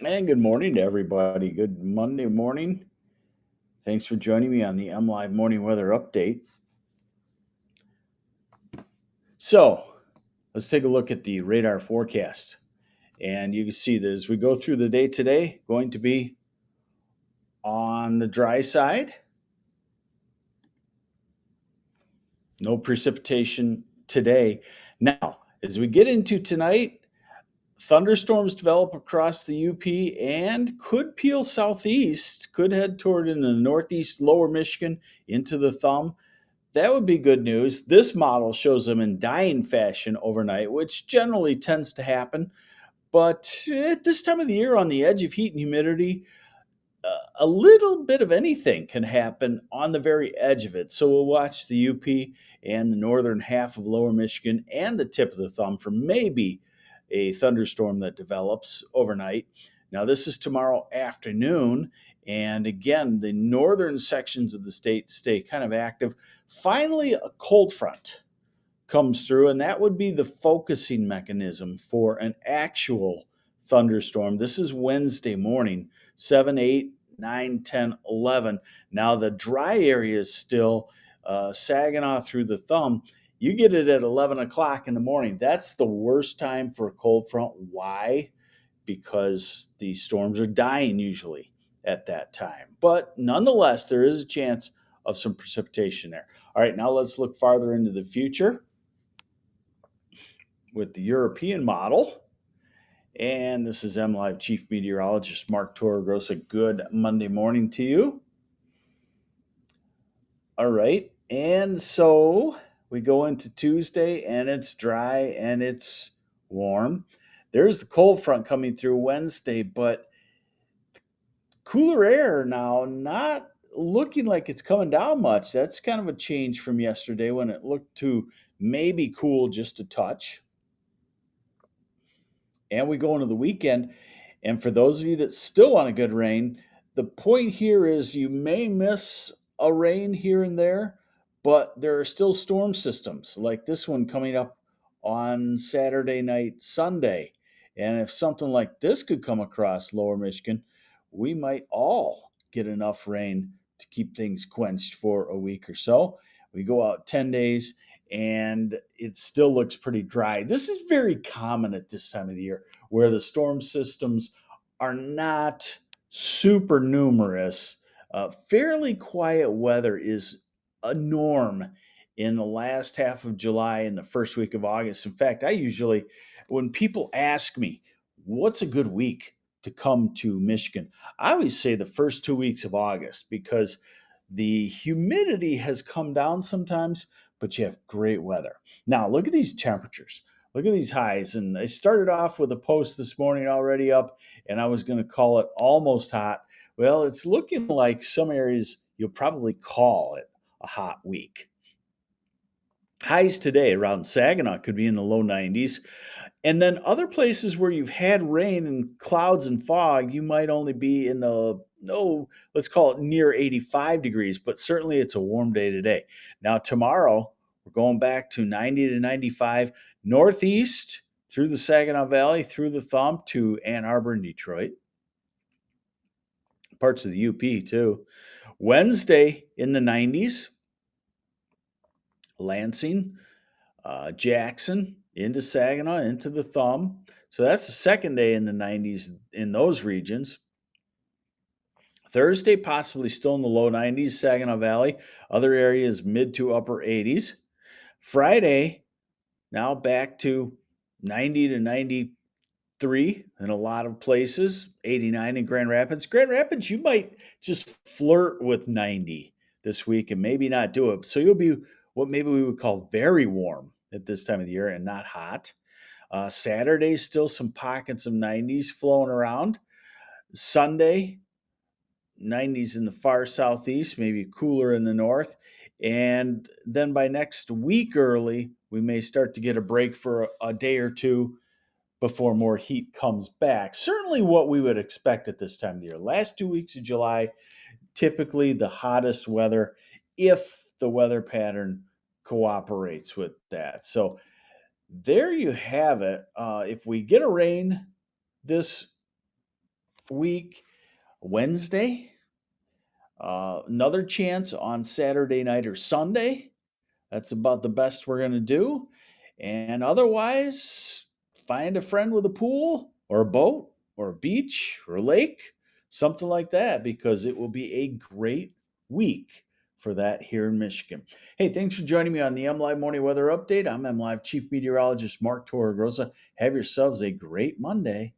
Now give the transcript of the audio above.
And good morning to everybody. Good Monday morning. Thanks for joining me on the M Live Morning Weather Update. So, let's take a look at the radar forecast. And you can see that as we go through the day today, going to be on the dry side. No precipitation today. Now, as we get into tonight, thunderstorms develop across the UP and could peel southeast, could head toward in the northeast lower Michigan into the thumb. That would be good news. This model shows them in dying fashion overnight, which generally tends to happen. But at this time of the year, on the edge of heat and humidity, a little bit of anything can happen on the very edge of it. So we'll watch the UP and the northern half of lower Michigan and the tip of the thumb for maybe a thunderstorm that develops overnight. Now, this is tomorrow afternoon. And again, the northern sections of the state stay kind of active. Finally, a cold front comes through, and that would be the focusing mechanism for an actual thunderstorm. This is Wednesday morning, 7, 8, 9, 10, 11. Now, the dry area is still Saginaw through the thumb. You get it at 11 o'clock in the morning. That's the worst time for a cold front. Why? Because the storms are dying usually at that time. But nonetheless, there is a chance of some precipitation there. All right, now let's look farther into the future with the European model. And this is MLive Chief Meteorologist Mark Torregrossa. Good Monday morning to you. All right. And so we go into Tuesday and it's dry and it's warm. There's the cold front coming through Wednesday, but cooler air now, not looking like it's coming down much. That's kind of a change from yesterday when it looked to maybe cool just a touch. And we go into the weekend. And for those of you that still want a good rain, the point here is you may miss a rain here and there, but there are still storm systems like this one coming up on Saturday night, Sunday. And if something like this could come across lower Michigan, we might all get enough rain to keep things quenched for a week or so. We go out 10 days and it still looks pretty dry. This is very common at this time of the year where the storm systems are not super numerous. Fairly quiet weather is a norm in the last half of July and the first week of August. In fact, I usually, when people ask me, what's a good week to come to Michigan, I always say the first 2 weeks of August because the humidity has come down sometimes, but you have great weather. Now, look at these temperatures. Look at these highs. And I started off with a post this morning already up, and I was going to call it almost hot. Well, it's looking like some areas you'll probably call it a hot week. Highs today around Saginaw could be in the low 90s. And then other places where you've had rain and clouds and fog, you might only be in the, no, let's call it near 85 degrees, but certainly it's a warm day today. Now, tomorrow, we're going back to 90 to 95 northeast through the Saginaw Valley, through the thumb to Ann Arbor and Detroit, parts of the UP too. Wednesday in the 90s, Lansing, Jackson, into Saginaw, into the thumb. So that's the second day in the 90s in those regions. Thursday, possibly still in the low 90s, Saginaw Valley. Other areas, mid to upper 80s. Friday, now back to 90 to 93 in a lot of places, 89 in Grand Rapids. Grand Rapids, you might just flirt with 90 this week and maybe not do it. So you'll be what maybe we would call very warm at this time of the year and not hot. Saturday, still some pockets of 90s flowing around. Sunday, 90s in the far southeast, maybe cooler in the north. And then by next week early, we may start to get a break for a day or two before more heat comes back. Certainly what we would expect at this time of the year. Last 2 weeks of July, typically the hottest weather if the weather pattern cooperates with that. So there you have it. If we get a rain this week Wednesday. Another chance on Saturday night or Sunday. That's about the best we're going to do. And otherwise, find a friend with a pool or a boat or a beach or a lake, something like that, because it will be a great week for that here in Michigan. Hey, thanks for joining me on the MLive Morning Weather Update. I'm MLive Chief Meteorologist Mark Torregrosa. Have yourselves a great Monday.